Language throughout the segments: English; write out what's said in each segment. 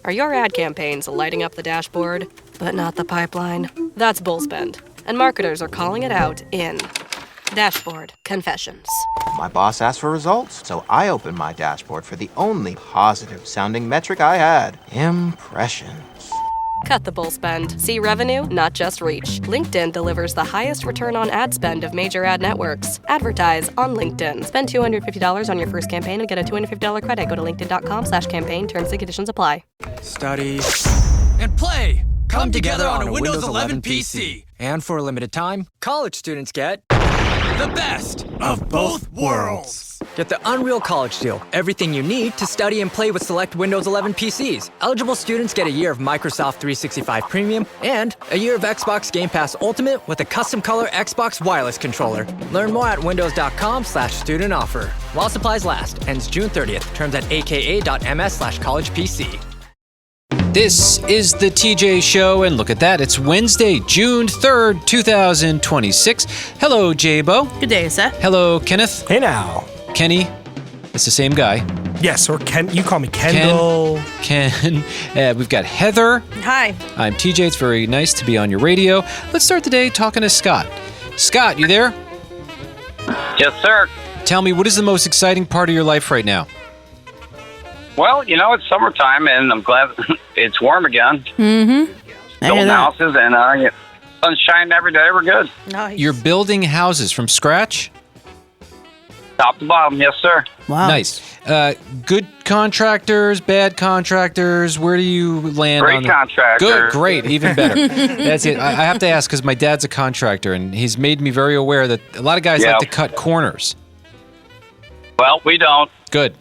Are your ad campaigns lighting up the dashboard, but not the pipeline? That's bullspend, and marketers are calling it out in Dashboard Confessions. My boss asked for results, so I opened my dashboard for the only positive-sounding metric I had: impressions. Cut the bull spend. See revenue, not just reach. LinkedIn delivers the highest return on ad spend of major ad networks. Advertise on LinkedIn. Spend $250 on your first campaign and get a $250 credit. Go to linkedin.com/campaign. Terms and conditions apply. Study and play come together on a Windows 11 PC. And for a limited time, college students get the best of both worlds. Get the Unreal College Deal. Everything you need to study and play with select Windows 11 PCs. Eligible students get a year of Microsoft 365 Premium and a year of Xbox Game Pass Ultimate with a custom color Xbox wireless controller. Learn more at windows.com/student offer. While supplies last. Ends June 30th. Terms at aka.ms/collegepc. This is the TJ Show, and look at that. It's Wednesday, June 3rd, 2026. Hello, J-Bo. Good day, sir. Hello, Kenneth. Hey now. Kenny. It's the same guy. Yes, or Ken. You call me Kendall. Ken. We've got Heather. Hi. I'm TJ. It's very nice to be on your radio. Let's start the day talking to Scott. Scott, you there? Yes, sir. Tell me, what is the most exciting part of your life right now? Well, you know, it's summertime, and I'm glad it's warm again. Mm-hmm. Building houses, and sun's shining every day. We're good. Nice. You're building houses from scratch? Top to bottom, yes, sir. Wow. Nice. Good contractors, bad contractors. Where do you land Great on the... contractor. Good, great, even better. That's it. I have to ask because my dad's a contractor, and he's made me very aware that a lot of guys like to cut corners. Well, we don't. Good.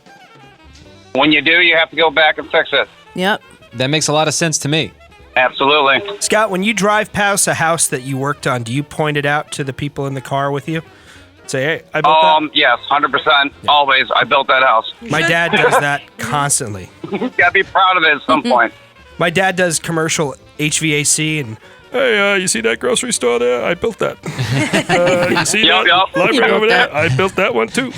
When you do, you have to go back and fix it. Yep. That makes a lot of sense to me. Absolutely. Scott, when you drive past a house that you worked on, do you point it out to the people in the car with you? Say, hey, I built that? Yes, 100%. Yeah. Always. I built that house. My dad does that constantly. You gotta be proud of it at some point. My dad does commercial HVAC and... Hey, you see that grocery store there? I built that. You see that library over there? I built that one too.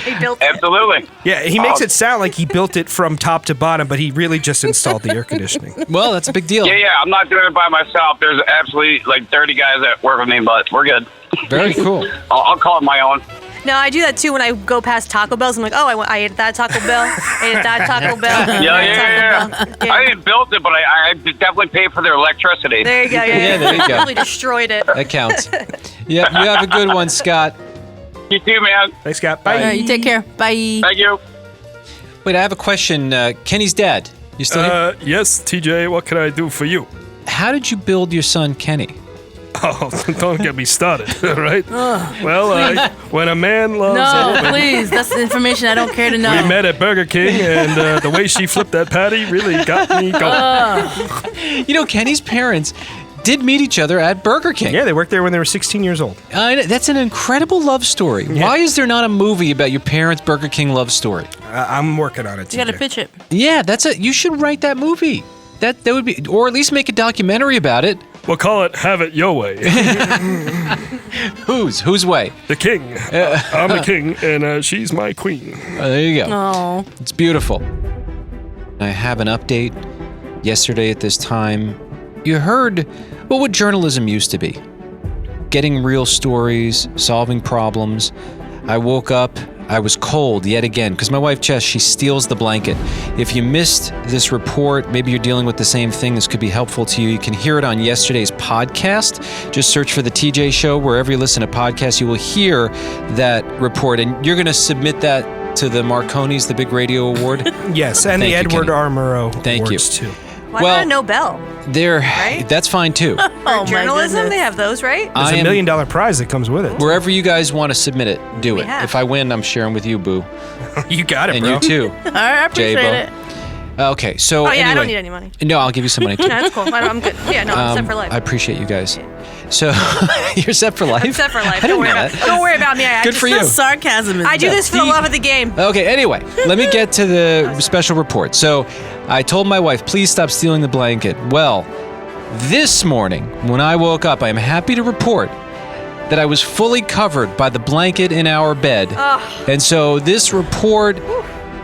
He built Absolutely. Yeah, he makes it sound like he built it from top to bottom, but he really just installed the air conditioning. Well, that's a big deal. Yeah, I'm not doing it by myself. There's absolutely like 30 guys that work with me, but we're good. Very cool. I'll call it my own. No, I do that too when I go past Taco Bell's. I'm like, oh, I ate that Taco Bell. I ate that Taco Bell. Yeah. I didn't build it, but I definitely paid for their electricity. There you go. Yeah, there you go. Totally destroyed it. That counts. Yep, you have a good one, Scott. You too, man. Thanks, Scott. Bye. All right, you take care. Bye. Thank you. Wait, I have a question. Kenny's dad. You still here? Yes, TJ, what can I do for you? How did you build your son, Kenny? Oh, don't get me started, right? Well, when a man loves a woman... No, please. That's the information I don't care to know. We met at Burger King, and the way she flipped that patty really got me going. You know, Kenny's parents did meet each other at Burger King. Yeah, they worked there when they were 16 years old. That's an incredible love story. Yeah. Why is there not a movie about your parents' Burger King love story? I'm working on it, You got to pitch it. Yeah, you should write that movie. That would be, or at least make a documentary about it. We'll call it Have It Your Way. Whose way? The king. I'm the king, and she's my queen. There you go. Oh. It's beautiful. I have an update. Yesterday at this time, you heard what journalism used to be. Getting real stories, solving problems. I woke up, I was cold yet again, because my wife, Jess, she steals the blanket. If you missed this report, maybe you're dealing with the same thing, this could be helpful to you. You can hear it on yesterday's podcast. Just search for The TJ Show. Wherever you listen to podcasts, you will hear that report, and you're going to submit that to the Marconi's, the big radio award? Yes, and the Edward R. Murrow Thank awards, you. too. Why not a Nobel? Right? That's fine, too. For journalism, they have those, right? There's a $1 million prize that comes with it. Wherever you guys want to submit it, do it. If I win, I'm sharing with you, Boo. You got it, and bro. And you, too. All right, I appreciate it. Okay, so anyway. I don't need any money. No, I'll give you some money, too. No, that's cool. I'm good. Yeah, no, I'm set for life. I appreciate you guys. So, you're set for life? I'm set for life. Don't worry about me. Good for you. Sarcasm. I do this for the love of the game. Okay, anyway, let me get to the special report. So, I told my wife, please stop stealing the blanket. Well, this morning, when I woke up, I am happy to report that I was fully covered by the blanket in our bed. And so, this report,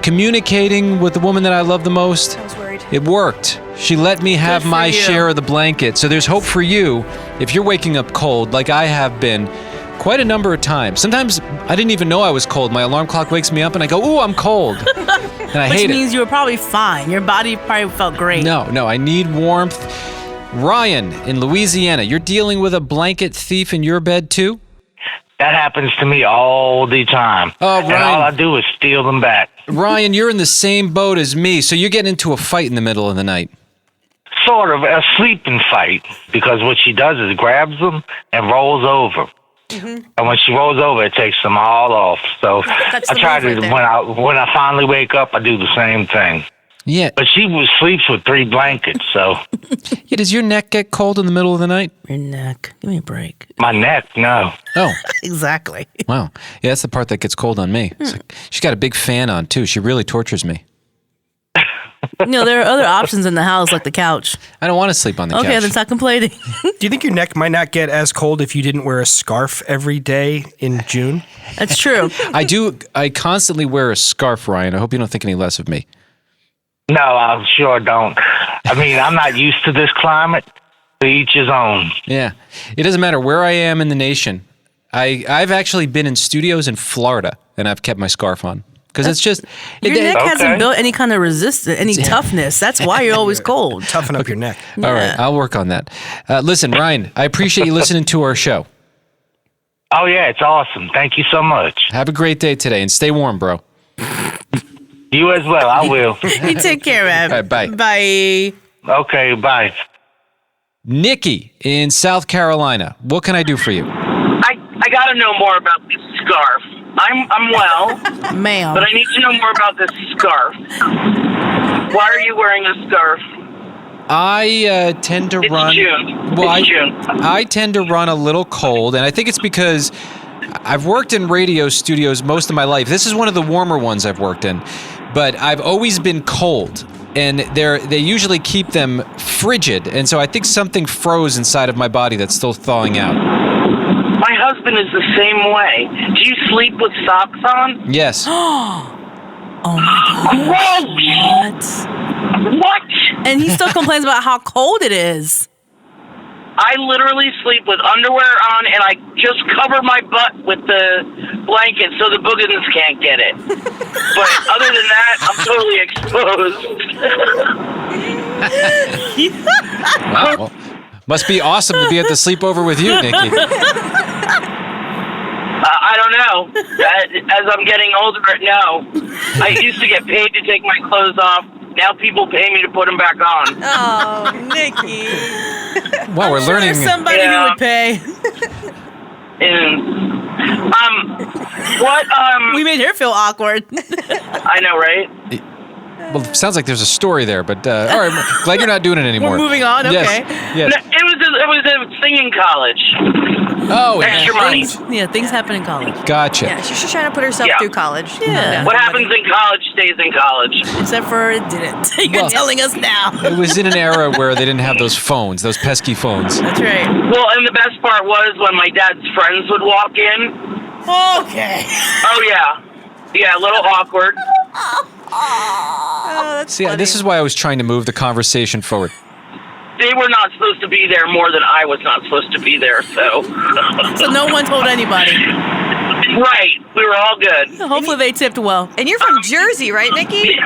communicating with the woman that I love the most, I was worried. It worked. She let me have my share of the blanket. So there's hope for you if you're waking up cold, like I have been quite a number of times. Sometimes I didn't even know I was cold. My alarm clock wakes me up and I go, ooh, I'm cold. And I hate it. Which means you were probably fine. Your body probably felt great. No, I need warmth. Ryan in Louisiana, you're dealing with a blanket thief in your bed too? That happens to me all the time. Oh, Ryan. And all I do is steal them back. Ryan, you're in the same boat as me, so you're getting into a fight in the middle of the night. Sort of a sleeping fight, because what she does is grabs them and rolls over. Mm-hmm. And when she rolls over, it takes them all off. So I try to, when I finally wake up, I do the same thing. Yeah. But she sleeps with 3 blankets, so. Yeah, does your neck get cold in the middle of the night? Your neck. Give me a break. My neck, no. Oh. Exactly. Wow. Yeah, that's the part that gets cold on me. It's like, she's got a big fan on, too. She really tortures me. There are other options in the house, like the couch. I don't want to sleep on the couch. Okay, then stop complaining. Do you think your neck might not get as cold if you didn't wear a scarf every day in June? That's true. I do. I constantly wear a scarf, Ryan. I hope you don't think any less of me. No, I sure don't. I mean, I'm not used to this climate. To each his own. Yeah. It doesn't matter where I am in the nation. I've actually been in studios in Florida, and I've kept my scarf on. Because it's just... Your neck hasn't built any kind of resistance, any toughness. That's why you're always cold. Toughen up your neck. Yeah. All right, I'll work on that. Listen, Ryan, I appreciate you listening to our show. Oh, yeah, it's awesome. Thank you so much. Have a great day today, and stay warm, bro. You as well. I will. You take care, man. All right, bye. Bye. Okay, bye. Nikki in South Carolina, what can I do for you? I got to know more about this scarf. I'm well, ma'am, but I need to know more about this scarf. Why are you wearing a scarf? I tend to run. June. Well, it's June. I tend to run a little cold, and I think it's because I've worked in radio studios most of my life. This is one of the warmer ones I've worked in, but I've always been cold, and they usually keep them frigid, and so I think something froze inside of my body that's still thawing out. My husband is the same way. Do you sleep with socks on? Yes. Oh my God. Gross! What? And he still complains about how cold it is. I literally sleep with underwear on, and I just cover my butt with the blanket so the boogans can't get it. But other than that, I'm totally exposed. Wow. Well, must be awesome to be at the sleepover with you, Nikki. I don't know. As I'm getting older, no. I used to get paid to take my clothes off. Now people pay me to put them back on. Oh, Nikki. Wow, we're learning. There's somebody who would pay. We made her feel awkward. I know, right? Well, it sounds like there's a story there, but all right, glad you're not doing it anymore. We're moving on, okay. Yes. No, it was a thing in college. Oh, extra money. Things happen in college. Gotcha. Yeah, she's just trying to put herself through college. Yeah. What happens in college stays in college. Except for it didn't. You're telling us now. It was in an era where they didn't have those phones, those pesky phones. That's right. Well, and the best part was when my dad's friends would walk in. Okay. Oh, yeah. Yeah, a little awkward. Oh, that's See, funny. this is why I was trying to move the conversation forward. They were not supposed to be there more than I was not supposed to be there, so. So no one told anybody. Right. We were all good. Hopefully they tipped well. And you're from Jersey, right, Nikki?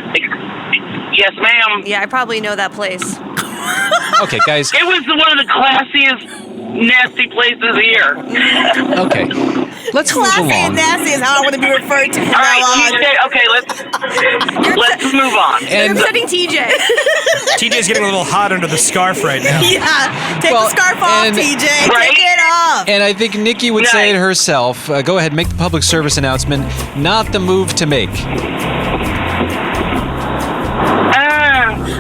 Yes, ma'am. Yeah, I probably know that place. Okay, guys. It was one of the classiest, nasty places here. Okay. Let's move Classy along. and nasty is how I want to be referred to from All right, now on. TJ. Okay, let's move on. You're upsetting TJ. TJ's getting a little hot under the scarf right now. Yeah. Take the scarf off, TJ. Right? Take it off. And I think Nikki would say it herself. Go ahead, make the public service announcement. Not the move to make.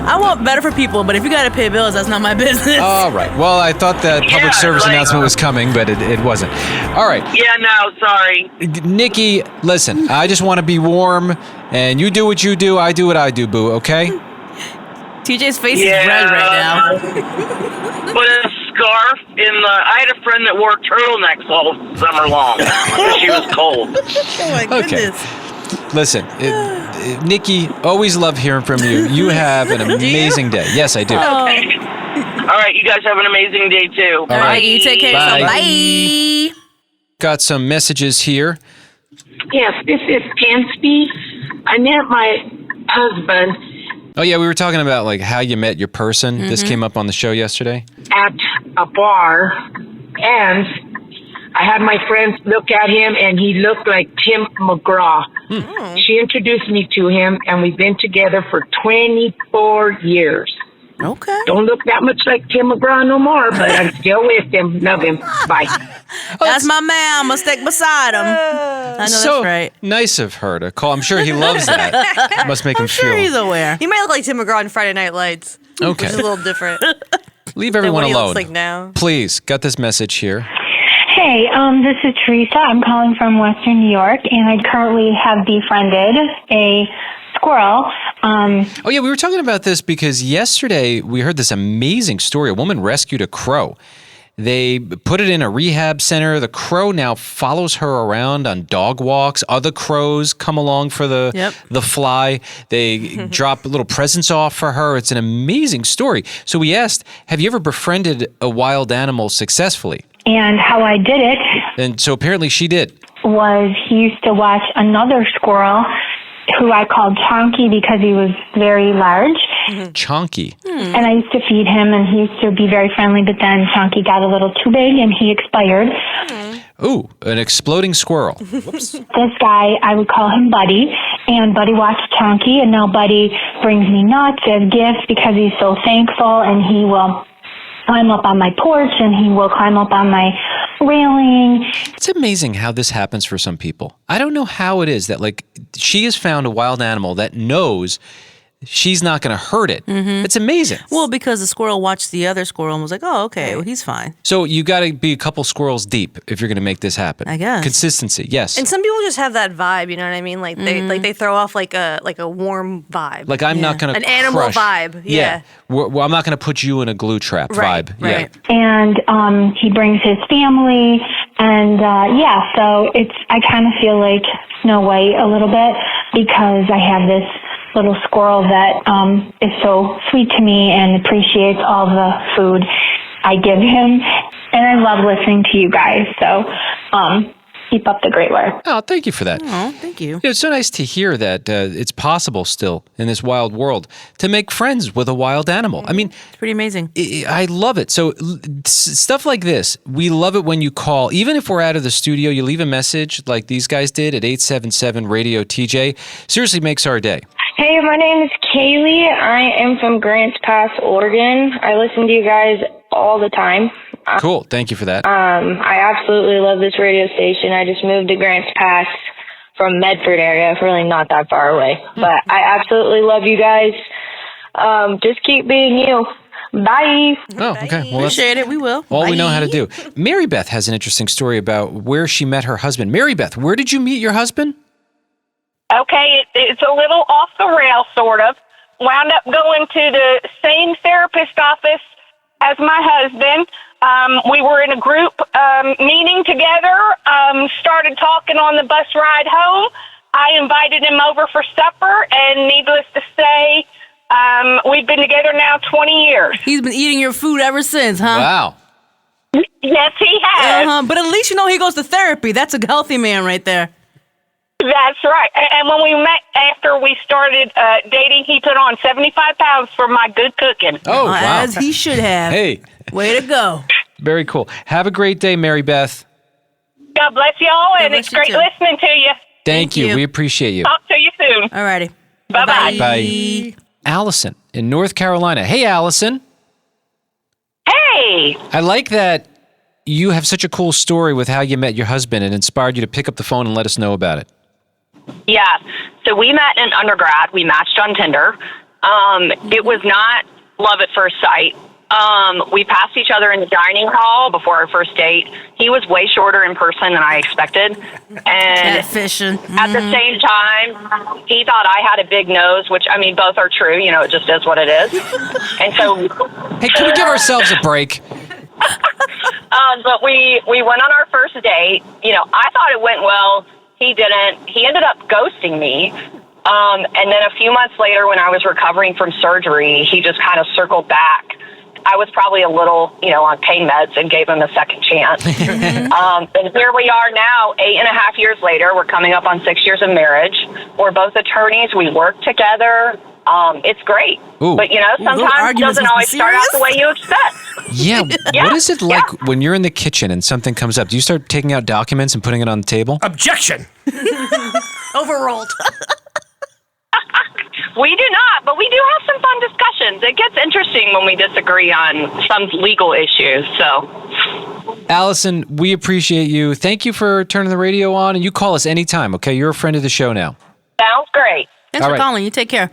I want better for people, but if you got to pay bills, that's not my business. All right. Well, I thought that public service announcement was coming, but it wasn't. All right. Yeah, no, sorry. Nikki, listen, I just want to be warm, and you do what you do, I do what I do, boo, okay? TJ's face is red right now. But a scarf I had a friend that wore turtlenecks all summer long because she was cold. Oh, my goodness. Listen, Nikki, always love hearing from you. You have an amazing day. Yes, I do. Okay. All right, you guys have an amazing day, too. All right. You take care. Bye. Bye. Got some messages here. Yes, this is Gansby. I met my husband Oh, yeah, we were talking about like how you met your person. This came up on the show yesterday. at a bar, and I had my friends look at him, and he looked like Tim McGraw. She introduced me to him, and we've been together for 24 years. Okay. Don't look that much like Tim McGraw no more, but I'm still with him. Love him. Bye. That's my man. I'm going to stick beside him. I know So that's right. nice of her to call. I'm sure he loves that. Must make him Sure, feel. he's aware. He might look like Tim McGraw on Friday Night Lights. Okay. Which is a little different. Leave than everyone what he alone. looks like now. Please, got this message here. Hey, this is Teresa. I'm calling from Western New York, and I currently have befriended a squirrel. Oh, yeah, we were talking about this because yesterday we heard this amazing story. A woman rescued a crow. They put it in a rehab center. The crow now follows her around on dog walks. Other crows come along for the fly. They drop little presents off for her. It's an amazing story. So we asked, have you ever befriended a wild animal successfully? And how I did it And so apparently she did. was he used to watch another squirrel who I called Chonky because he was very large. Chonky. And I used to feed him, and he used to be very friendly, but then Chonky got a little too big, and he expired. Ooh, an exploding squirrel. This guy, I would call him Buddy, and Buddy watched Chonky, and now Buddy brings me nuts as gifts because he's so thankful, and he will climb up on my porch, and he will climb up on my railing. It's amazing how this happens for some people. I don't know how it is that, like, she has found a wild animal that knows she's not going to hurt it. It's amazing. Well, because the squirrel watched the other squirrel and was like, oh, okay, well, he's fine. So you got to be a couple squirrels deep if you're going to make this happen. I guess. Consistency, yes. And some people just have that vibe, you know what I mean? Like they throw off like a warm vibe. Like I'm not going to an animal vibe. Yeah. Well, I'm not going to put you in a glue trap vibe. Right. And he brings his family, and so I kind of feel like Snow White a little bit because I have this little squirrel that is so sweet to me and appreciates all the food I give him. And I love listening to you guys. So keep up the great work. Oh, thank you for that. Oh, thank you. It's so nice to hear that it's possible still in this wild world to make friends with a wild animal. I mean, it's pretty amazing. I love it. So stuff like this, we love it when you call. Even if we're out of the studio, you leave a message like these guys did at 877-RADIO-TJ. Seriously makes our day. Hey, my name is Kaylee. I am from Grants Pass, Oregon. I listen to you guys all the time. Cool. Thank you for that. I absolutely love this radio station. I just moved to Grants Pass from Medford area. It's really not that far away. But I absolutely love you guys. Just keep being you. Bye. Oh, okay. Well, Appreciate it. We will. All we know how to do. Mary Beth has an interesting story about where she met her husband. Mary Beth, where did you meet your husband? Okay, it's a little off the rail, sort of. Wound up going to the same therapist office as my husband. We were in a group meeting together, started talking on the bus ride home. I invited him over for supper, and needless to say, we've been together now 20 years. He's been eating your food ever since, huh? Wow. Yes, he has. But at least you know he goes to therapy. That's a healthy man right there. That's right. And when we met after we started dating, he put on 75 pounds for my good cooking. Oh, wow. As he should have. Hey. Way to go. Very cool. Have a great day, Mary Beth. God bless y'all, and it's great listening to you. Thank you. We appreciate you. Talk to you soon. All righty. Bye-bye. Bye. Allison in North Carolina. Hey, Allison. Hey. I like that you have such a cool story with how you met your husband and inspired you to pick up the phone and let us know about it. Yeah. So we met in undergrad. We matched on Tinder. It was not love at first sight. We passed each other in the dining hall before our first date. He was way shorter in person than I expected. And Catfishing. at the same time, he thought I had a big nose, which, I mean, both are true. You know, it just is what it is. And so... Hey, can we give ourselves a break? But we went on our first date. You know, I thought it went well. He didn't. He ended up ghosting me. And then a few months later, when I was recovering from surgery, he just kind of circled back. I was probably a little, on pain meds and gave him a second chance. And here we are now, 8.5 years later. We're coming up on 6 years of marriage. We're both attorneys. We work together. It's great. Ooh. But, sometimes it doesn't always start out the way you expect. Yeah. What is it like when you're in the kitchen and something comes up? Do you start taking out documents and putting it on the table? Objection! Overruled. We do not, but we do have some fun discussions. It gets interesting when we disagree on some legal issues, so. Allison, we appreciate you. Thank you for turning the radio on, and you call us anytime, okay? You're a friend of the show now. Sounds great. Thanks for calling. You take care.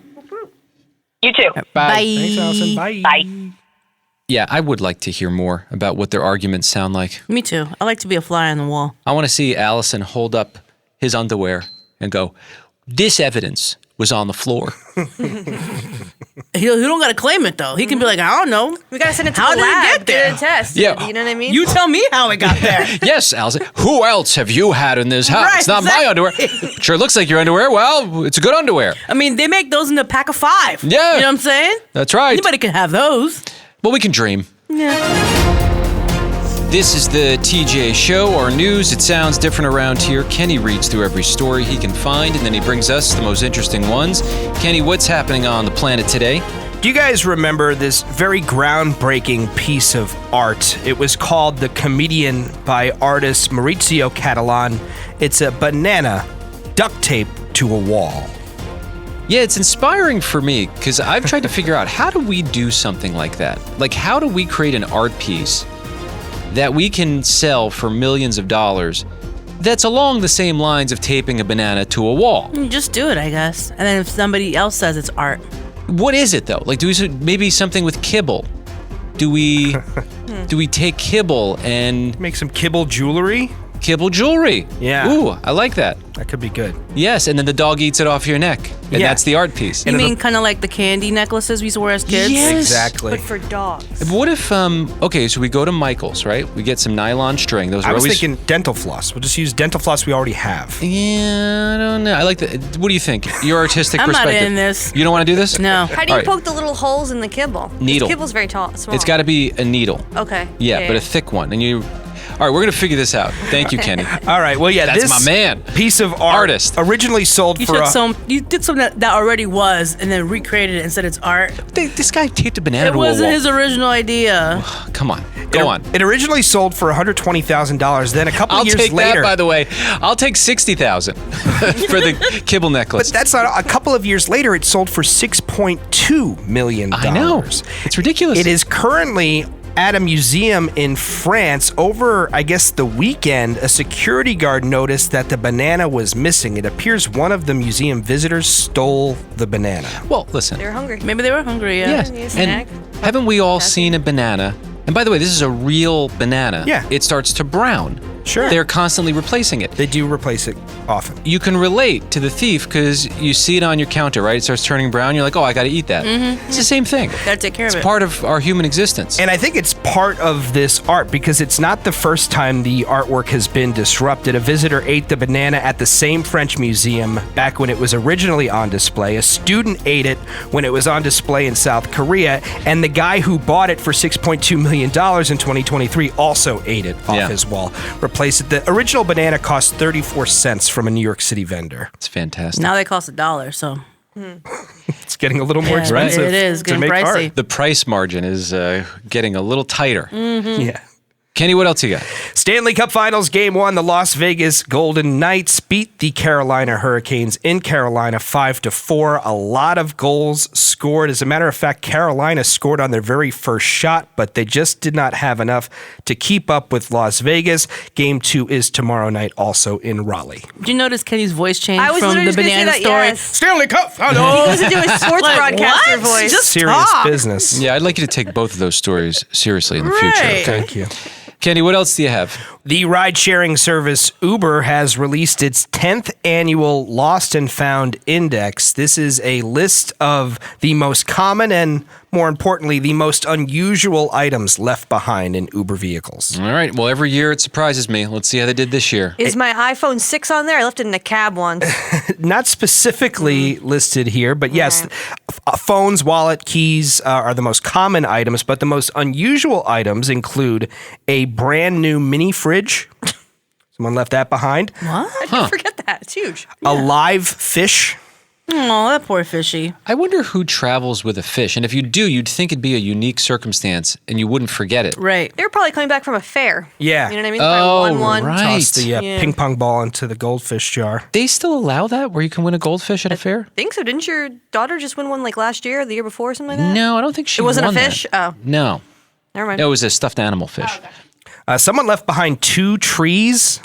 You too. Bye. Thanks, Allison. Bye. Bye. Yeah, I would like to hear more about what their arguments sound like. Me too. I like to be a fly on the wall. I want to see Allison hold up his underwear and go, this evidence was on the floor. He don't got to claim it, though. He can be like, I don't know. We got to send it to How the did it lab get there? to test. Yeah. You know what I mean? You tell me how it got there. Yes, Allison. Who else have you had in this house? Right, It's not my underwear. Sure looks like your underwear. Well, it's a good underwear. I mean, they make those in a pack of 5. Yeah. You know what I'm saying? That's right. Anybody can have those. Well, we can dream. Yeah. This is the TJ Show, our news. It sounds different around here. Kenny reads through every story he can find, and then he brings us the most interesting ones. Kenny, what's happening on the planet today? Do you guys remember this very groundbreaking piece of art? It was called The Comedian by artist Maurizio Catalan. It's a banana duct taped to a wall. Yeah, it's inspiring for me because I've tried to figure out how do we do something like that? Like, how do we create an art piece that we can sell for millions of dollars that's along the same lines of taping a banana to a wall? Just do it, I guess. And then if somebody else says it's art. What is it, though? Like, do we maybe something with kibble? Do we take kibble and make some kibble jewelry? Kibble jewelry. Yeah. Ooh, I like that. That could be good. Yes, and then the dog eats it off your neck. And that's the art piece. You mean kind of like the candy necklaces we used to wear as kids? Yes. Exactly. But for dogs. What if, okay, so we go to Michael's, right? We get some nylon string. Those are I was always... thinking dental floss. We'll just use dental floss we already have. Yeah, I don't know. I like the... What do you think? Your artistic I'm perspective. not in this. You don't want to do this? No. How do you poke the little holes in the kibble? Needle. This kibble's very small. It's got to be a needle. Okay. Yeah, but a thick one. And you... All right, we're going to figure this out. Thank you, Kenny. All right, well, yeah, That's this my man. Piece of artist originally sold You for took you did something that already was and then recreated it and said it's art. This guy taped a banana It to a wall. wasn't his original idea. Come on. Go on. It originally sold for $120,000. Then a couple I'll years take later, that, by the way. I'll take $60,000 for the kibble necklace. But that's not. A couple of years later, it sold for $6.2 million. I know. It's ridiculous. It is currently at a museum in France. Over, I guess, the weekend, a security guard noticed that the banana was missing. It appears one of the museum visitors stole the banana. Well, listen. They were hungry. Maybe they were hungry, yeah. Yes. And haven't we all seen a banana? And by the way, this is a real banana. Yeah. It starts to brown. Sure. They're constantly replacing it. They do replace it often. You can relate to the thief because you see it on your counter, right? It starts turning brown. You're like, oh, I got to eat that. Mm-hmm. It's the same thing. Gotta take care of it. It's part of our human existence. And I think it's part of this art because it's not the first time the artwork has been disrupted. A visitor ate the banana at the same French museum back when it was originally on display. A student ate it when it was on display in South Korea. And the guy who bought it for $6.2 million in 2023 also ate it off his wall. Replaced it. The original banana cost 34 cents from a New York City vendor. It's fantastic. Now they cost $1, so. It's getting a little more expensive. It is to getting make pricey. art. The price margin is getting a little tighter. Mm-hmm. Yeah. Kenny, what else you got? Stanley Cup Finals Game 1, the Las Vegas Golden Knights beat the Carolina Hurricanes in Carolina 5-4. A lot of goals scored. As a matter of fact, Carolina scored on their very first shot, but they just did not have enough to keep up with Las Vegas. Game 2 is tomorrow night, also in Raleigh. Did you notice Kenny's voice changed I was from literally the just gonna say banana that, story? yes. Stanley Cup Finals! He was doing a sports broadcaster voice. Just Serious talk. business. Yeah, I'd like you to take both of those stories seriously in the future. Right. Okay? Thank you. Kenny, what else do you have? The ride-sharing service Uber has released its 10th annual Lost and Found Index. This is a list of the most common and, more importantly, the most unusual items left behind in Uber vehicles. All right. Well, every year it surprises me. Let's see how they did this year. Is my iPhone 6 on there? I left it in a cab once. Not specifically listed here, but yes, phones, wallet, keys are the most common items, but the most unusual items include a brand new mini fridge. Someone left that behind. What? I didn't forget that. It's huge. A live fish. Oh, that poor fishy. I wonder who travels with a fish. And if you do, you'd think it'd be a unique circumstance and you wouldn't forget it. Right. They were probably coming back from a fair. Yeah. You know what I mean? Oh, Probably right. Toss the ping pong ball into the goldfish jar. They still allow that where you can win a goldfish at a fair? I think so. Didn't your daughter just win one like last year or the year before or something like that? No, I don't think she It wasn't won a fish? that. Oh. No. Never mind. No, it was a stuffed animal fish. Someone left behind 2 trees.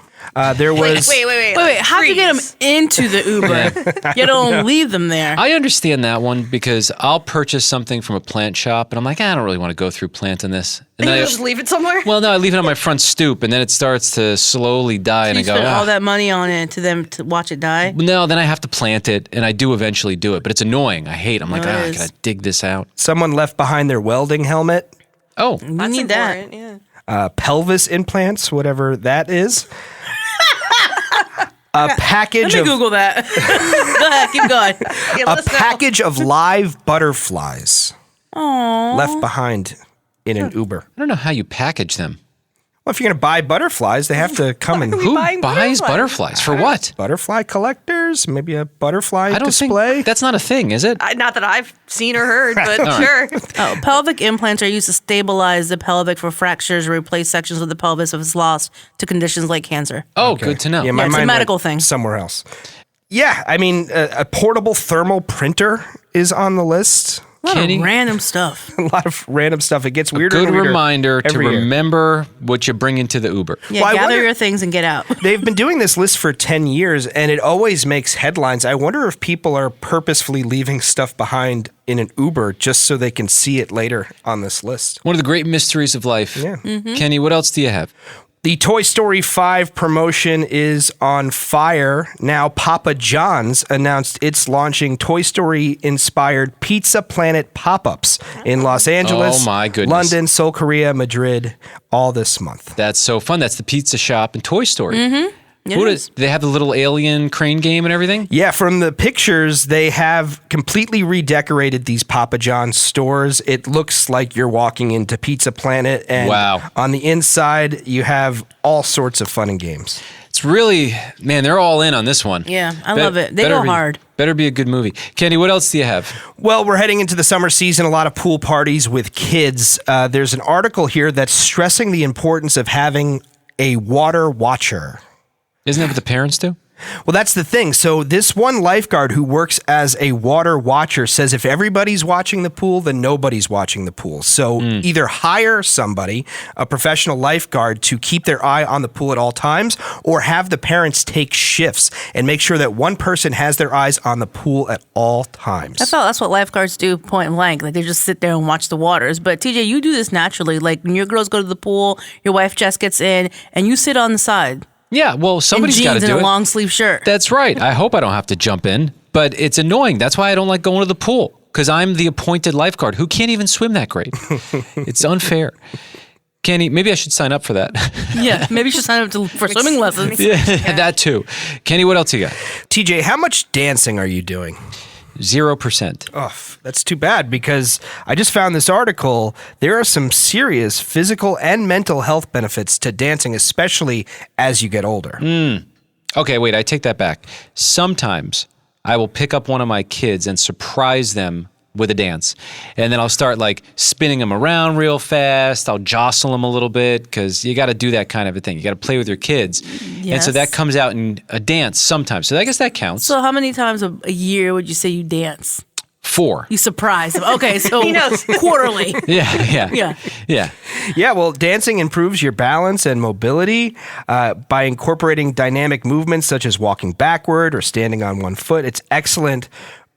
There was... Wait. How'd you get them into the Uber? You don't leave them there. I understand that one because I'll purchase something from a plant shop and I'm like, I don't really want to go through planting this. And then you I just leave it somewhere? Well, no, I leave it on my front stoop and then it starts to slowly die and You I go, spend all that money on it to them to watch it die? No, then I have to plant it and I do eventually do it, but it's annoying. I hate it. I'm like, It I is. gotta dig this out. Someone left behind their welding helmet. Oh. You need that. Yeah. Pelvis implants, whatever that is. A package Let me of... Google that. Go ahead, keep going. A package of live butterflies Aww. left behind in an Uber. I don't know how you package them. Well, if you're going to buy butterflies, they have to come in. Who buys butterflies? For what? Butterfly collectors? Maybe a butterfly I don't display? think that's not a thing, is it? Not that I've seen or heard, but All sure. Oh, pelvic implants are used to stabilize the pelvic for fractures or replace sections of the pelvis if it's lost to conditions like cancer. Oh, good to know. Yeah, my it's a mind medical went thing. somewhere else. Yeah, I mean, a portable thermal printer is on the list. A lot Kenny? of random stuff. A lot of random stuff. It gets weirder Good and weirder reminder to every year. remember what you bring into the Uber. Yeah, Well, I gather wonder- your things and get out. They've been doing this list for 10 years, and it always makes headlines. I wonder if people are purposefully leaving stuff behind in an Uber just so they can see it later on this list. One of the great mysteries of life. Yeah. Kenny, what else do you have? The Toy Story 5 promotion is on fire. Now, Papa John's announced it's launching Toy Story-inspired Pizza Planet pop-ups in Los Angeles, Oh, my goodness. London, Seoul, Korea, Madrid, all this month. That's so fun. That's the pizza shop in Toy Story. Mm-hmm. What is? They have the little alien crane game and everything? Yeah, from the pictures, they have completely redecorated these Papa John's stores. It looks like you're walking into Pizza Planet, and Wow. on the inside, you have all sorts of fun and games. It's really, man, they're all in on this one. Yeah, I love it. They go hard. Better be a good movie. Kenny, what else do you have? Well, we're heading into the summer season, a lot of pool parties with kids. There's an article here that's stressing the importance of having a water watcher. Isn't that what the parents do? Well, that's the thing. So this one lifeguard who works as a water watcher says if everybody's watching the pool, then nobody's watching the pool. So either hire somebody, a professional lifeguard, to keep their eye on the pool at all times, or have the parents take shifts and make sure that one person has their eyes on the pool at all times. That's what lifeguards do, point blank. Like, they just sit there and watch the waters. But TJ, you do this naturally. Like, when your girls go to the pool, your wife just gets in, and you sit on the side. Yeah, well, somebody's got to do it. In a long sleeve shirt. That's right. I hope I don't have to jump in, but it's annoying. That's why I don't like going to the pool, because I'm the appointed lifeguard who can't even swim that great. It's unfair. Kenny, maybe I should sign up for that. Yeah, maybe you should sign up for swimming lessons. Yeah, that too. Kenny, what else you got? TJ, how much dancing are you doing? 0%. Oh, that's too bad, because I just found this article. There are some serious physical and mental health benefits to dancing, especially as you get older. Okay, wait, I take that back. Sometimes I will pick up one of my kids and surprise them with a dance. And then I'll start like spinning them around real fast. I'll jostle them a little bit, because you got to do that kind of a thing. You got to play with your kids. And so that comes out in a dance sometimes. So I guess that counts. So how many times a year would you say you dance? 4. You surprise them. Okay, so He knows. quarterly. Yeah. Yeah, well, dancing improves your balance and mobility by incorporating dynamic movements such as walking backward or standing on one foot. It's excellent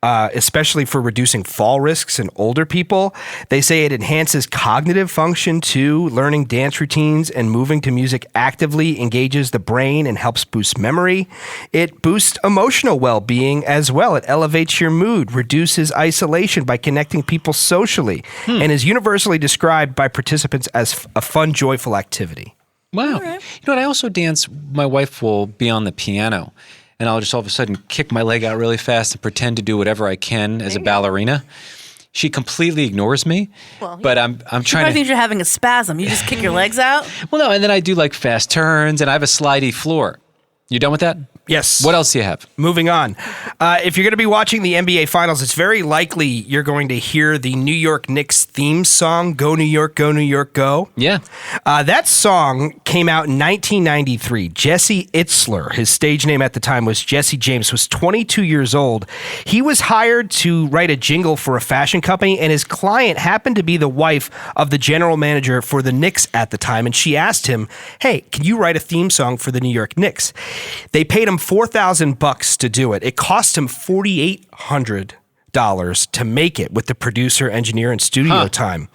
especially for reducing fall risks in older people. They say it enhances cognitive function too. Learning dance routines and moving to music actively engages the brain and helps boost memory. It boosts emotional well-being as well. It elevates your mood, reduces isolation by connecting people socially, and is universally described by participants as a fun, joyful activity. Wow. You know what? I also dance. My wife will be on the piano, and I'll just all of a sudden kick my leg out really fast and pretend to do whatever I can as a ballerina. She completely ignores me, but I'm trying to. I think you're having a spasm. You just kick your legs out. Well, no, and then I do like fast turns, and I have a slidey floor. You done with that? Yes. What else do you have? Moving on. If you're going to be watching the NBA Finals, it's very likely you're going to hear the New York Knicks theme song, Go New York, Go New York, Go. Yeah. That song came out in 1993. Jesse Itzler, his stage name at the time was Jesse James, was 22 years old. He was hired to write a jingle for a fashion company, and his client happened to be the wife of the general manager for the Knicks at the time, and she asked him, hey, can you write a theme song for the New York Knicks? They paid him $4,000 to do it. It cost him $4,800 to make it with the producer, engineer, and studio time.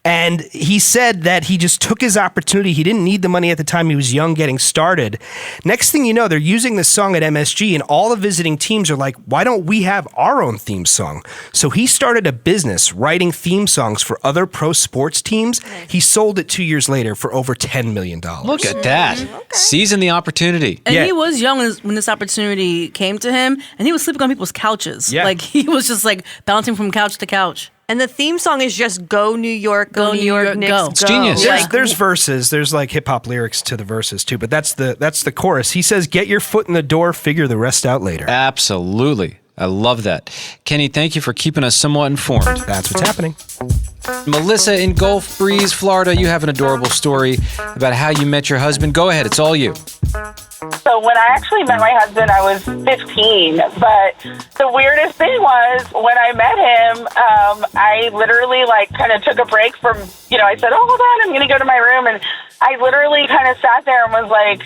And he said that he just took his opportunity. He didn't need the money at the time. He was young, getting started. Next thing you know, they're using this song at MSG, and all the visiting teams are like, why don't we have our own theme song? So he started a business writing theme songs for other pro sports teams. He sold it 2 years later for over $10 million. Look at that. Seizing the opportunity. And he was young when this opportunity came to him, and he was sleeping on people's couches. Yeah. Like, he was just like bouncing from couch to couch. And the theme song is just Go New York, Go New York, Knicks, go. It's genius. There's verses. There's like hip hop lyrics to the verses too, but that's the chorus. He says, "Get your foot in the door, figure the rest out later." Absolutely. I love that. Kenny, thank you for keeping us somewhat informed. That's what's happening. Melissa in Gulf Breeze, Florida, you have an adorable story about how you met your husband. Go ahead. It's all you. So when I actually met my husband, I was 15. But the weirdest thing was when I met him, I literally kind of took a break from, I said, oh, hold on, I'm going to go to my room. And I literally kind of sat there and was like,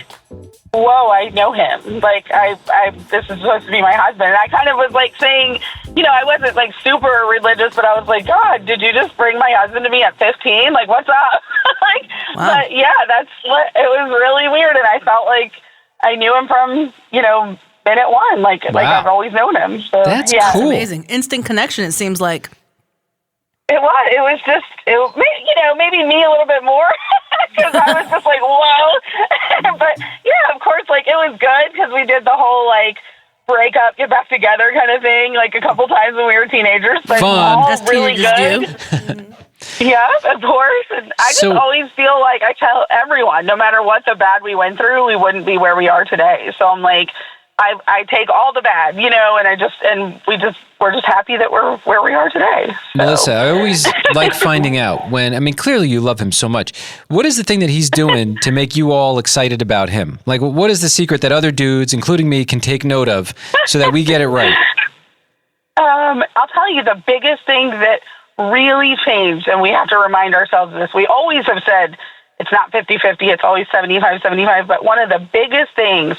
whoa, I know him. Like, this is supposed to be my husband. And I kind of was saying, I wasn't super religious, but I was like, God, did you just bring my husband to me at 15? Like, what's up? Wow. But yeah, it was really weird. And I felt like I knew him from, minute one. Like I've always known him. So, That's yeah. cool. Amazing. Instant connection, it seems like. It was just, maybe me a little bit more because I was just like, whoa. But yeah, of course, it was good because we did the whole break up, get back together kind of thing, a couple times when we were teenagers. But fun. All As really teenagers good. Yeah, of course. And I just always feel like I tell everyone, no matter what the bad we went through, we wouldn't be where we are today. So I'm like, I take all the bad, and we're just happy that we're where we are today. So. Melissa, I always like finding out clearly you love him so much. What is the thing that he's doing to make you all excited about him? Like, what is the secret that other dudes, including me, can take note of so that we get it right? I'll tell you the biggest thing that really changed, and we have to remind ourselves of this. We always have said it's not 50-50, it's always 75-75, but one of the biggest things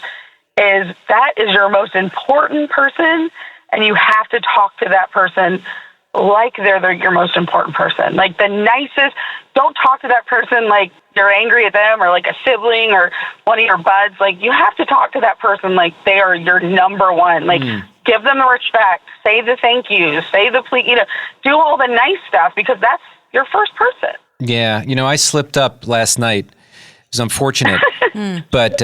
is that is your most important person, and you have to talk to that person like they're your most important person. Like the nicest, don't talk to that person like you're angry at them or like a sibling or one of your buds. Like you have to talk to that person like they are your number one. Like give them the respect, say the thank you, say the please, do all the nice stuff because that's your first person. Yeah, I slipped up last night. It was unfortunate. But,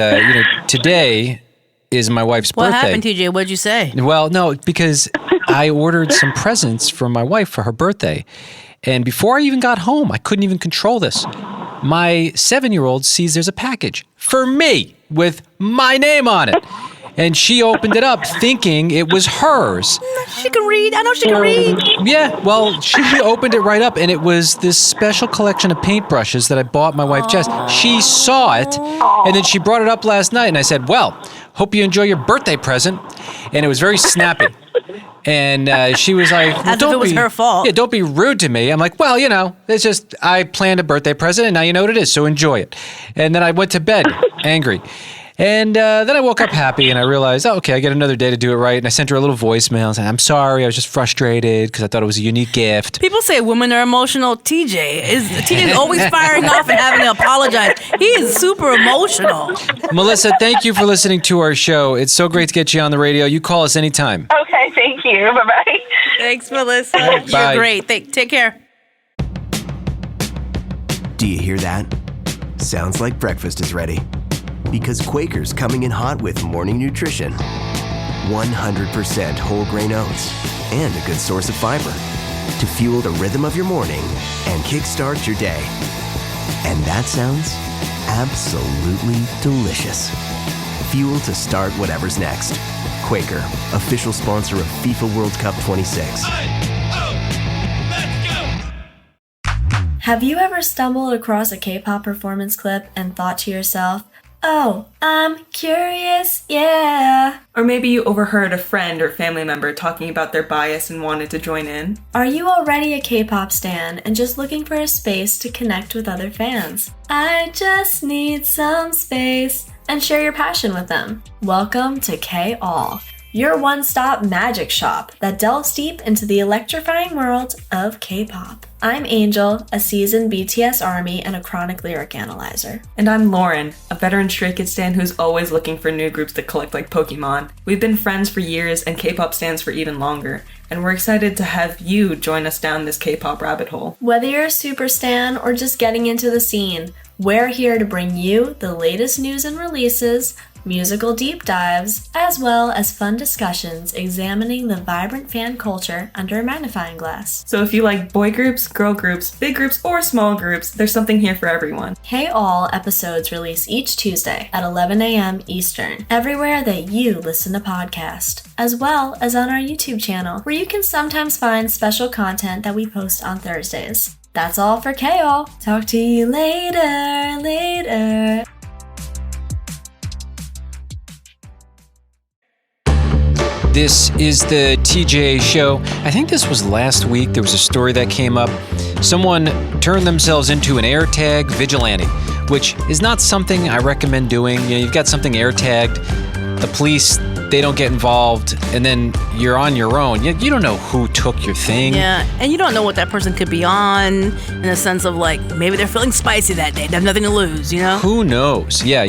today is my wife's birthday. What happened, TJ? What'd you say? Well, no, because I ordered some presents for my wife for her birthday. And before I even got home, I couldn't even control this. My 7-year-old sees there's a package for me with my name on it. And she opened it up thinking it was hers. She can read. I know she can read. Yeah, well, she opened it right up, and it was this special collection of paintbrushes that I bought my wife, Jess. She saw it, and then she brought it up last night, and I said, well, hope you enjoy your birthday present. And it was very snappy. And she was like, well, as if it was her fault. Yeah, don't be rude to me. I'm like, well, it's just, I planned a birthday present, and now you know what it is, so enjoy it. And then I went to bed angry. And then I woke up happy and I realized, oh, okay, I get another day to do it right. And I sent her a little voicemail saying, I'm sorry, I was just frustrated because I thought it was a unique gift. People say women are emotional. TJ is always firing off and having to apologize. He is super emotional. Melissa, thank you for listening to our show. It's so great to get you on the radio. You call us anytime. Okay, thank you. Bye-bye. Thanks, Melissa. Bye. You're great. Take care. Do you hear that? Sounds like breakfast is ready. Because Quaker's coming in hot with morning nutrition. 100% whole grain oats and a good source of fiber to fuel the rhythm of your morning and kickstart your day. And that sounds absolutely delicious. Fuel to start whatever's next. Quaker, official sponsor of FIFA World Cup 26. Have you ever stumbled across a K-pop performance clip and thought to yourself, oh, I'm curious, yeah. Or maybe you overheard a friend or family member talking about their bias and wanted to join in. Are you already a K-pop stan and just looking for a space to connect with other fans? I just need some space and share your passion with them. Welcome to K-All, your one-stop magic shop that delves deep into the electrifying world of K-pop. I'm Angel, a seasoned BTS ARMY and a chronic lyric analyzer. And I'm Lauren, a veteran Stray Kids stan who's always looking for new groups to collect like Pokemon. We've been friends for years and K-pop stans for even longer, and we're excited to have you join us down this K-pop rabbit hole. Whether you're a super stan or just getting into the scene, we're here to bring you the latest news and releases, musical deep dives, as well as fun discussions examining the vibrant fan culture under a magnifying glass. So if you like boy groups, girl groups, big groups, or small groups, there's something here for everyone. K-All episodes release each Tuesday at 11 a.m. Eastern, everywhere that you listen to podcasts, as well as on our YouTube channel, where you can sometimes find special content that we post on Thursdays. That's all for K-All. Talk to you later. This is the TJ Show. I think this was last week. There was a story that came up. Someone turned themselves into an AirTag vigilante, which is not something I recommend doing. You know, you've got something AirTagged. The police, they don't get involved, and then you're on your own. You don't know who took your thing. Yeah, and you don't know what that person could be on in the sense of like, maybe they're feeling spicy that day. They have nothing to lose, you know? Who knows? Yeah,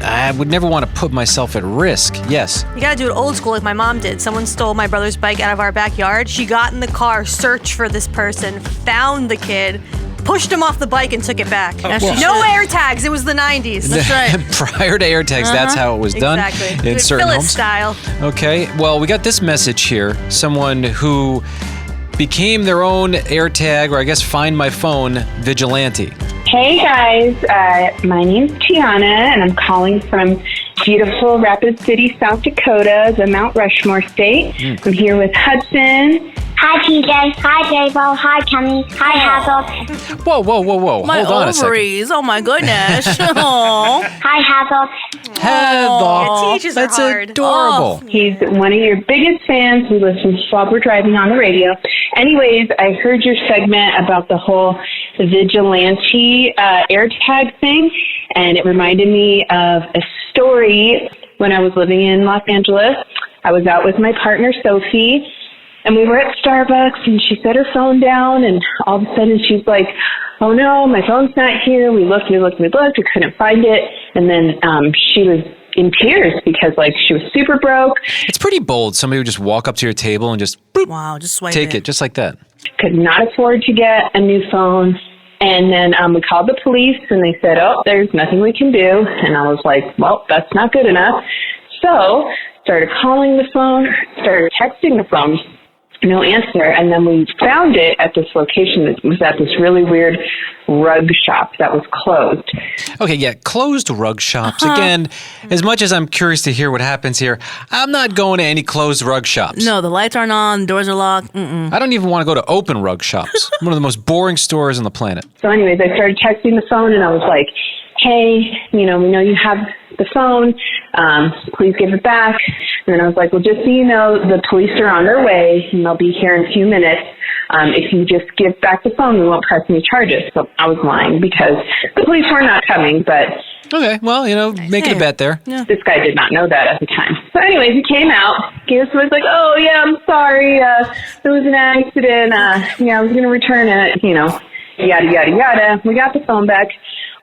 I would never want to put myself at risk. Yes. You gotta do it old school like my mom did. Someone stole my brother's bike out of our backyard. She got in the car, searched for this person, found the kid, pushed him off the bike and took it back. No air tags. It was the 90s. That's right. Prior to AirTags, that's how it was done exactly. in certain Phyllis homes. style. Okay, well, we got this message here. Someone who became their own AirTag, or I guess Find My Phone vigilante. Hey guys, my name's Tiana, and I'm calling from beautiful Rapid City, South Dakota, the Mount Rushmore state. I'm here with Hudson. Hi, TJ. Hi, Davo. Hi, Kenny. Hi, Hazel. Whoa. My Hold on a second. ovaries. Oh my goodness. Aw. Hi, Hazel. Heather. That's adorable. He's one of your biggest fans who listens while we're driving on the radio. Anyways, I heard your segment about the whole vigilante AirTag thing, and it reminded me of a story when I was living in Los Angeles. I was out with my partner, Sophie, and we were at Starbucks, and she set her phone down, and all of a sudden she's like, oh no, my phone's not here. We looked, we couldn't find it. And then she was in tears because she was super broke. It's pretty bold. Somebody would just walk up to your table and just boop, wow, just swipe take it just like that. Could not afford to get a new phone. And then we called the police, and they said, oh, there's nothing we can do. And I was like, well, that's not good enough. So started calling the phone, started texting the phone. No answer. And then we found it at this location that was at this really weird rug shop that was closed. Okay, yeah, closed rug shops. Again, as much as I'm curious to hear what happens here, I'm not going to any closed rug shops. No, the lights aren't on, doors are locked. I don't even want to go to open rug shops. One of the most boring stores on the planet. So anyways, I started texting the phone, and I was like, hey, we know you have the phone. Please give it back. And then I was like, well, just so you know, the police are on their way, and they'll be here in a few minutes. If you just give back the phone, we won't press any charges. So I was lying because the police were not coming, but... Okay, well, making a bet there. Yeah. This guy did not know that at the time. So anyways, he came out. He was like, oh, yeah, I'm sorry. There was an accident. I was going to return it, yada, yada, yada. We got the phone back.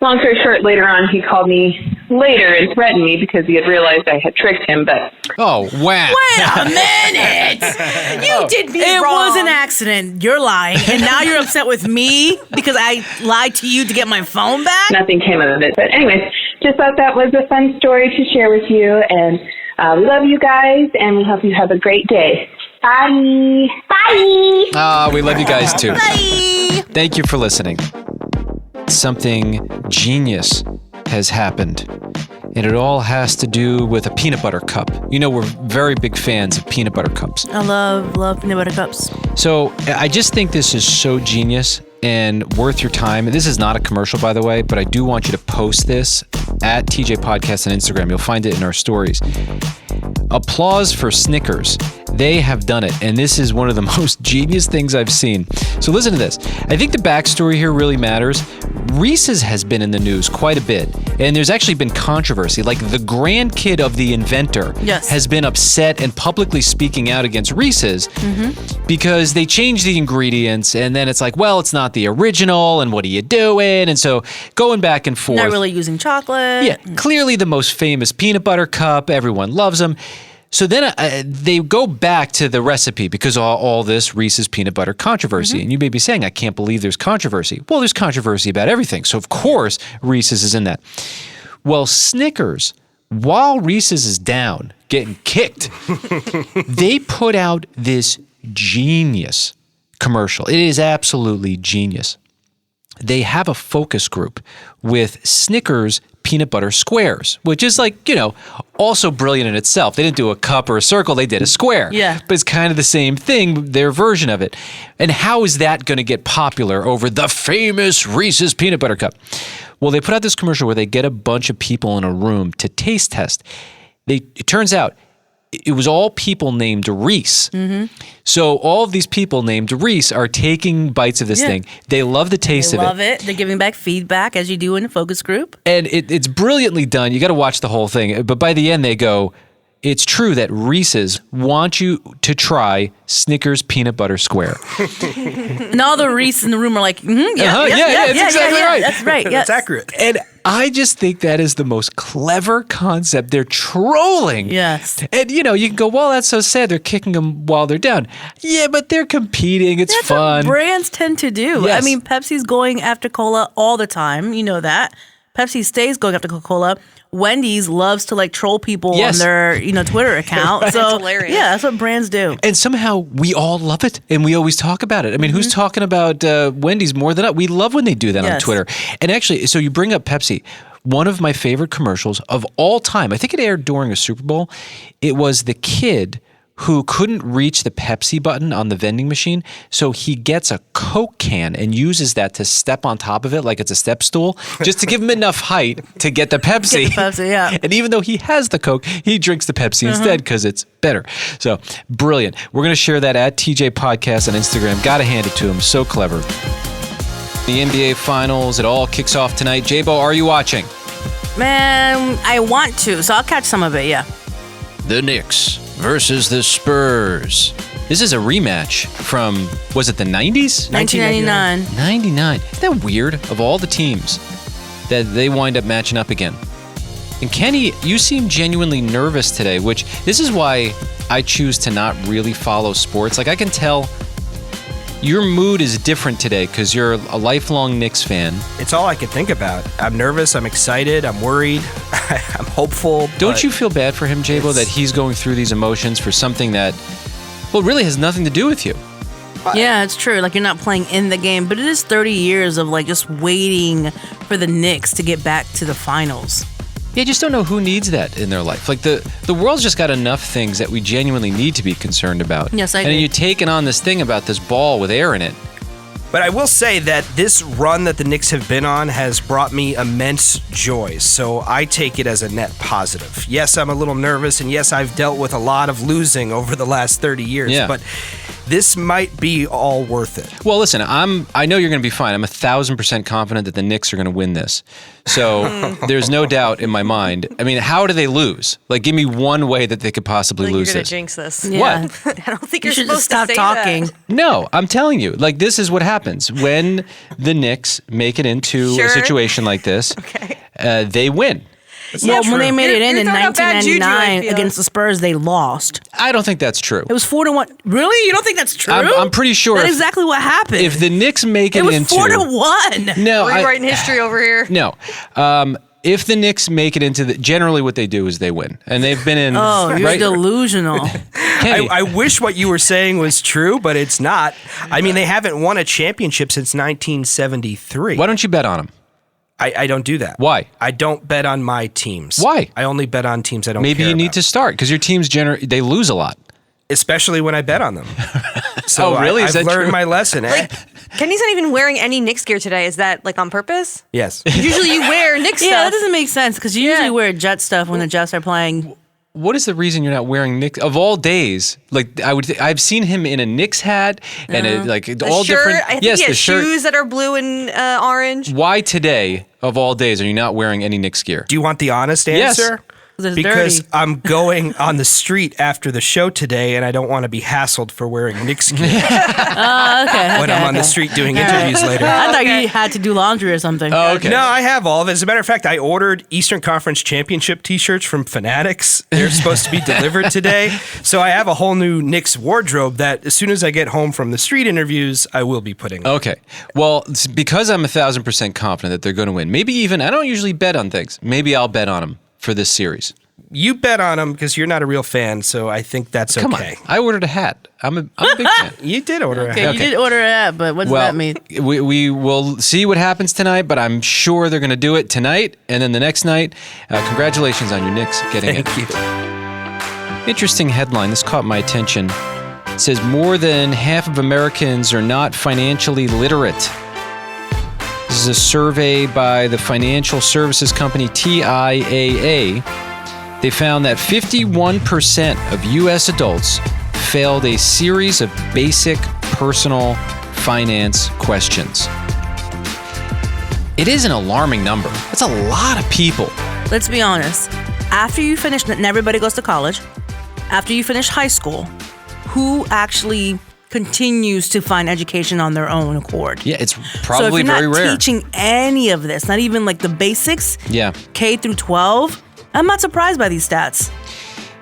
Long story short, later on, he called me later and threatened me because he had realized I had tricked him, but... Oh, wow. Wait a minute! You did me wrong. It was an accident. You're lying. And now you're upset with me because I lied to you to get my phone back? Nothing came of it. But anyways, just thought that was a fun story to share with you. And we love you guys, and we hope you have a great day. Bye. Bye. We love you guys, too. Bye. Thank you for listening. Something genius has happened, and it all has to do with a peanut butter cup. We're very big fans of peanut butter cups. I love peanut butter cups. So I just think this is so genius and worth your time. This is not a commercial, by the way, but I do want you to post this at TJ Podcast on Instagram. You'll find it in our stories. Applause for Snickers. They have done it, and this is one of the most genius things I've seen. So listen to this. I think the backstory here really matters. Reese's has been in the news quite a bit, and there's actually been controversy. Like the grandkid of the inventor has been upset and publicly speaking out against Reese's because they changed the ingredients, and then it's like, well, it's not the original, and what are you doing? And so going back and forth. Not really using chocolate. Yeah, clearly the most famous peanut butter cup. Everyone loves them. So then they go back to the recipe because all this Reese's peanut butter controversy. And you may be saying, I can't believe there's controversy. Well, there's controversy about everything. So of course, Reese's is in that. Well, Snickers, while Reese's is down, getting kicked, they put out this genius commercial. It is absolutely genius. They have a focus group with Snickers peanut butter squares, which is like, also brilliant in itself. They didn't do a cup or a circle, they did a square. Yeah. But it's kind of the same thing, their version of it. And how is that going to get popular over the famous Reese's peanut butter cup? Well, they put out this commercial where they get a bunch of people in a room to taste test. It turns out it was all people named Reese. So all of these people named Reese are taking bites of this thing. They love the taste of it. They love it. They're giving back feedback as you do in a focus group. And it's brilliantly done. You got to watch the whole thing. But by the end, they go, it's true that Reese's want you to try Snickers peanut butter square. And all the Reese in the room are like, yeah, it's exactly right. That's right. That's accurate. And I just think that is the most clever concept. They're trolling. Yes. And, you can go, well, that's so sad. They're kicking them while they're down. Yeah, but they're competing. It's that's fun. What brands tend to do. Yes. I mean, Pepsi's going after cola all the time. You know that. Pepsi stays going after Coca-Cola. Wendy's loves to troll people on their Twitter account. Right. So It's hilarious. Yeah, that's what brands do. And somehow we all love it, and we always talk about it. I mean, who's talking about Wendy's more than us? We love when they do that on Twitter. And actually, so you bring up Pepsi. One of my favorite commercials of all time, I think it aired during a Super Bowl. It was the kid who couldn't reach the Pepsi button on the vending machine, so he gets a Coke can and uses that to step on top of it like it's a step stool, just to give him enough height to get the Pepsi. Get the Pepsi, yeah. And even though he has the Coke, he drinks the Pepsi instead because it's better. So, brilliant. We're going to share that at TJ Podcast on Instagram. Got to hand it to him. So clever. The NBA Finals, it all kicks off tonight. J-Bo, are you watching? Man, I want to, so I'll catch some of it, yeah. The Knicks versus the Spurs. This is a rematch from, was it the 90s? 1999. 99. Isn't that weird? Of all the teams that they wind up matching up again. And Kenny, you seem genuinely nervous today, which this is why I choose to not really follow sports. I can tell your mood is different today because you're a lifelong Knicks fan. It's all I could think about. I'm nervous, I'm excited, I'm worried, I'm hopeful. Don't you feel bad for him, J-Bo, that he's going through these emotions for something that, well, really has nothing to do with you? Yeah, it's true. You're not playing in the game, but it is 30 years of just waiting for the Knicks to get back to the finals. Yeah, I just don't know who needs that in their life. The world's just got enough things that we genuinely need to be concerned about. Yes, I And agree. you're taking on this thing about this ball with air in it. But I will say that this run that the Knicks have been on has brought me immense joy, so I take it as a net positive. Yes, I'm a little nervous, and yes, I've dealt with a lot of losing over the last 30 years, but this might be all worth it. Well, listen, I know you're going to be fine. I'm 1,000% confident that the Knicks are going to win this. So there's no doubt in my mind. I mean, how do they lose? Like, give me one way that they could possibly lose You're going this. to jinx this. Yeah. What? I don't think you're should supposed just stop to say talking. that. No, I'm telling you. Like, this is what happens. When the Knicks make it into a situation like this, they win. Well, when they made it in You're talking about bad juju, I 1999 feel. against the Spurs, they lost. I don't think that's true. It was 4-1. Really? You don't think that's true? I'm pretty sure. That's exactly what happened. If the Knicks make it was into 4-1. No, Rewriting history over here. No. If the Knicks make it into generally what they do is they win. And they've been in... Oh, you're delusional. I wish what you were saying was true, but it's not. I mean, they haven't won a championship since 1973. Why don't you bet on them? I don't do that. Why? I don't bet on my teams. Why? I only bet on teams I don't Maybe care you need about. to start because your teams they lose a lot. Especially when I bet on them. So really? Is I've that learned true? my lesson. Kenny's not even wearing any Knicks gear today. Is that like on purpose? Yes. Usually you wear Knicks stuff. Yeah, that doesn't make sense because you usually wear Jet stuff when the Jets are playing. What is the reason you're not wearing Knicks of all days? Like I've seen him in a Knicks hat and The all shirt, different. I think yes, he the has shirt. shoes that are blue and orange. Why today of all days are you not wearing any Knicks gear? Do you want the honest Yes. answer? It's Because dirty. I'm going on the street after the show today, and I don't want to be hassled for wearing Knicks gear when I'm on the street doing interviews later. I thought you had to do laundry or something. Oh, okay. No, I have all of it. As a matter of fact, I ordered Eastern Conference Championship T-shirts from Fanatics. They're supposed to be delivered today. So I have a whole new Knicks wardrobe that as soon as I get home from the street interviews, I will be putting on. Okay. Well, because I'm 1,000% confident that they're going to win. Maybe even I don't usually bet on things. Maybe I'll bet on them for this series. You bet on them because you're not a real fan, so I think that's Come okay. on. I ordered a hat. I'm a big fan. You did order a Okay, hat. you did order that, but what does that mean? We will see what happens tonight, but I'm sure they're going to do it tonight and then the next night. Congratulations on your Knicks getting it. Thank you. Interesting headline. This caught my attention. It says more than half of Americans are not financially literate. This is a survey by the financial services company TIAA. They found that 51% of U.S. adults failed a series of basic personal finance questions. It is an alarming number. That's a lot of people. Let's be honest. After you finish, and everybody goes to college, after you finish high school, who actually continues to find education on their own accord? Yeah, it's So probably if you're very not rare. teaching any of this, not even like the basics, Yeah. K through 12, I'm not surprised by these stats.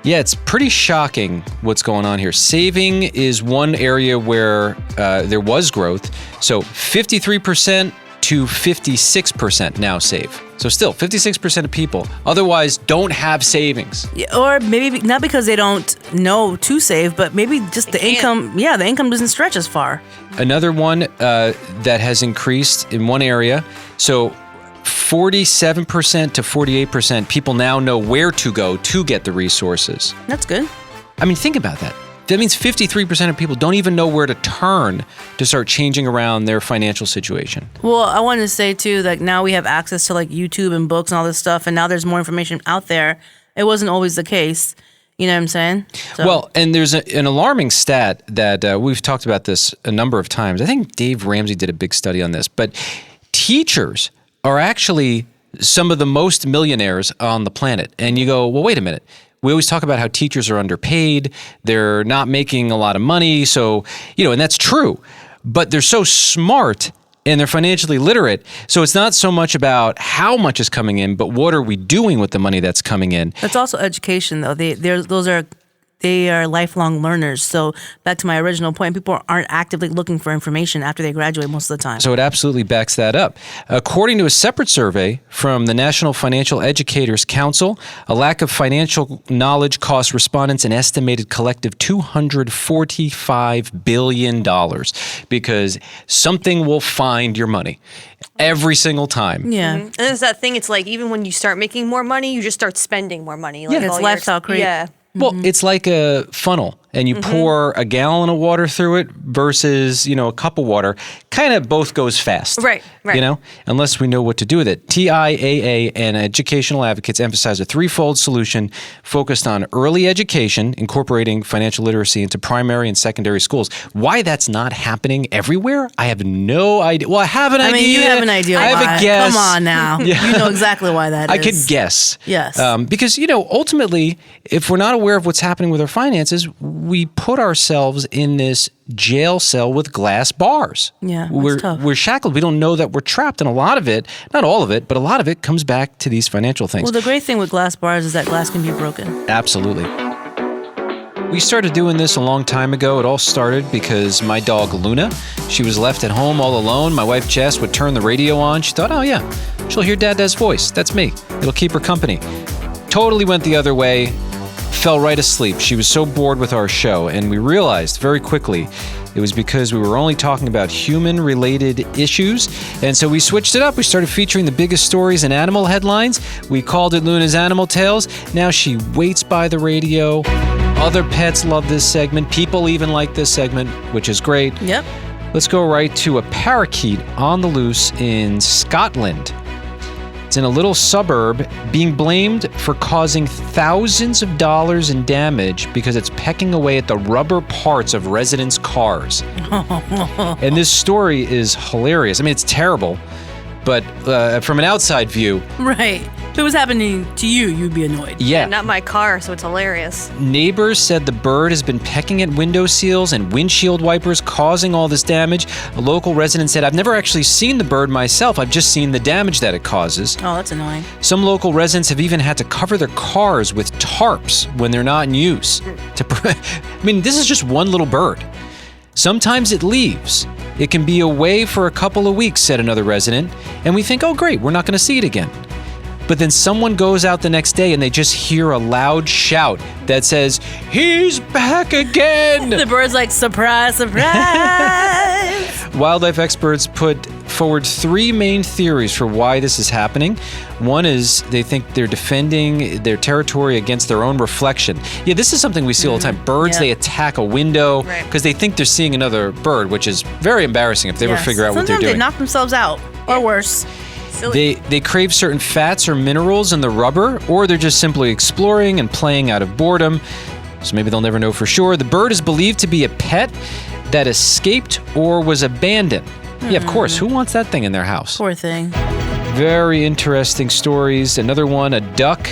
Yeah, it's pretty shocking what's going on here. Saving is one area where there was growth. So 53% to 56% now save. So still, 56% of people otherwise don't have savings. Yeah, or maybe not because they don't know to save, but maybe just the income. Yeah, the income doesn't stretch as far. Another one that has increased in one area. So 47% to 48% people now know where to go to get the resources. That's good. I mean, think about that. That means 53% of people don't even know where to turn to start changing around their financial situation. Well, I wanted to say too that now we have access to like YouTube and books and all this stuff, and now there's more information out there. It wasn't always the case. You know what I'm saying? So. Well, and there's an alarming stat that we've talked about this a number of times. I think Dave Ramsey did a big study on this, but teachers are actually some of the most millionaires on the planet. And you go, well, wait a minute. We always talk about how teachers are underpaid. They're not making a lot of money. So, and that's true. But they're so smart and they're financially literate. So it's not so much about how much is coming in, but what are we doing with the money that's coming in? That's also education, though. They are lifelong learners. So back to my original point, people aren't actively looking for information after they graduate most of the time. So it absolutely backs that up. According to a separate survey from the National Financial Educators Council, a lack of financial knowledge costs respondents an estimated collective $245 billion because something will find your money every single time. Yeah. And there's that thing, it's like even when you start making more money, you just start spending more money. Like it's lifestyle creep. Yeah. Well, it's like a funnel. and you pour a gallon of water through it versus, a cup of water, kind of both goes fast. Right. Unless we know what to do with it. TIAA and educational advocates emphasize a threefold solution focused on early education, incorporating financial literacy into primary and secondary schools. Why that's not happening everywhere, I have no idea. Well, I have an idea. I mean, you have an idea why. I have a guess. Come on now. Yeah. You know exactly why that is. I could guess. Yes. Because, ultimately, if we're not aware of what's happening with our finances, we put ourselves in this jail cell with glass bars. Yeah, we're shackled. We don't know that we're trapped. And a lot of it, not all of it, but a lot of it comes back to these financial things. Well, the great thing with glass bars is that glass can be broken. Absolutely. We started doing this a long time ago. It all started because my dog Luna, she was left at home all alone. My wife Jess would turn the radio on. She thought, oh yeah, she'll hear Dad's voice. That's me. It'll keep her company. Totally went the other way. Fell right asleep. She was so bored with our show, and we realized very quickly it was because we were only talking about human-related issues, and so we switched it up. We started featuring the biggest stories and animal headlines. We called it Luna's Animal Tales. Now she waits by the radio. Other pets love this segment. People even like this segment, which is great. Yep. Let's go right to a parakeet on the loose in Scotland. It's in a little suburb being blamed for causing thousands of dollars in damage because it's pecking away at the rubber parts of residents' cars. And this story is hilarious. I mean, it's terrible, but from an outside view... Right. If it was happening to you, you'd be annoyed. Yeah. Not my car, so it's hilarious. Neighbors said the bird has been pecking at window seals and windshield wipers, causing all this damage. A local resident said, I've never actually seen the bird myself. I've just seen the damage that it causes. Oh, that's annoying. Some local residents have even had to cover their cars with tarps when they're not in use. I mean, this is just one little bird. Sometimes it leaves. It can be away for a couple of weeks, said another resident. And we think, oh, great, we're not going to see it again. But then someone goes out the next day and they just hear a loud shout that says, he's back again! The bird's like, surprise, surprise! Wildlife experts put forward three main theories for why this is happening. One is they think they're defending their territory against their own reflection. Yeah, this is something we see all the time. Birds, they attack a window because they think they're seeing another bird, which is very embarrassing if they ever figure out what they're doing. Sometimes they knock themselves out, or worse. They crave certain fats or minerals in the rubber, or they're just simply exploring and playing out of boredom. So maybe they'll never know for sure. The bird is believed to be a pet that escaped or was abandoned. Yeah, of course. Who wants that thing in their house? Poor thing. Very interesting stories. Another one, a duck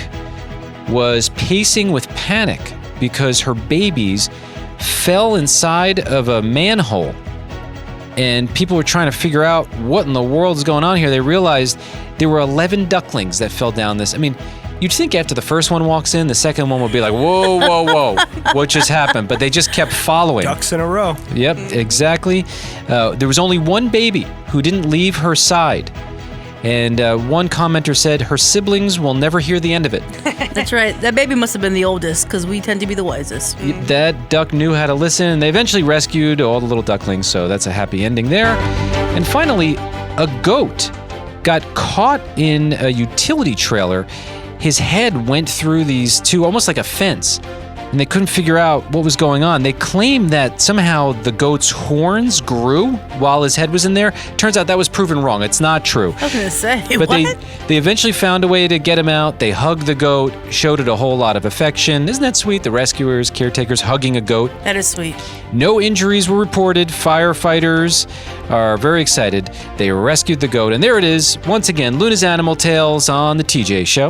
was pacing with panic because her babies fell inside of a manhole. And people were trying to figure out what in the world is going on here. They realized there were 11 ducklings that fell down this. I mean, you'd think after the first one walks in, the second one would be like, whoa, whoa, whoa, what just happened? But they just kept following. Ducks in a row. Yep, exactly. There was only one baby who didn't leave her side. And one commenter said, her siblings will never hear the end of it. That's right. That baby must have been the oldest because we tend to be the wisest. That duck knew how to listen, and they eventually rescued all the little ducklings, so that's a happy ending there. And finally, a goat got caught in a utility trailer. His head went through these two, almost like a fence, and they couldn't figure out what was going on. They claimed that somehow the goat's horns grew while his head was in there. Turns out that was proven wrong. It's not true. I was going to say, but what? They eventually found a way to get him out. They hugged the goat, showed it a whole lot of affection. Isn't that sweet? The rescuers, caretakers hugging a goat. That is sweet. No injuries were reported. Firefighters are very excited. They rescued the goat. And there it is. Once again, Luna's Animal Tales on the TJ Show.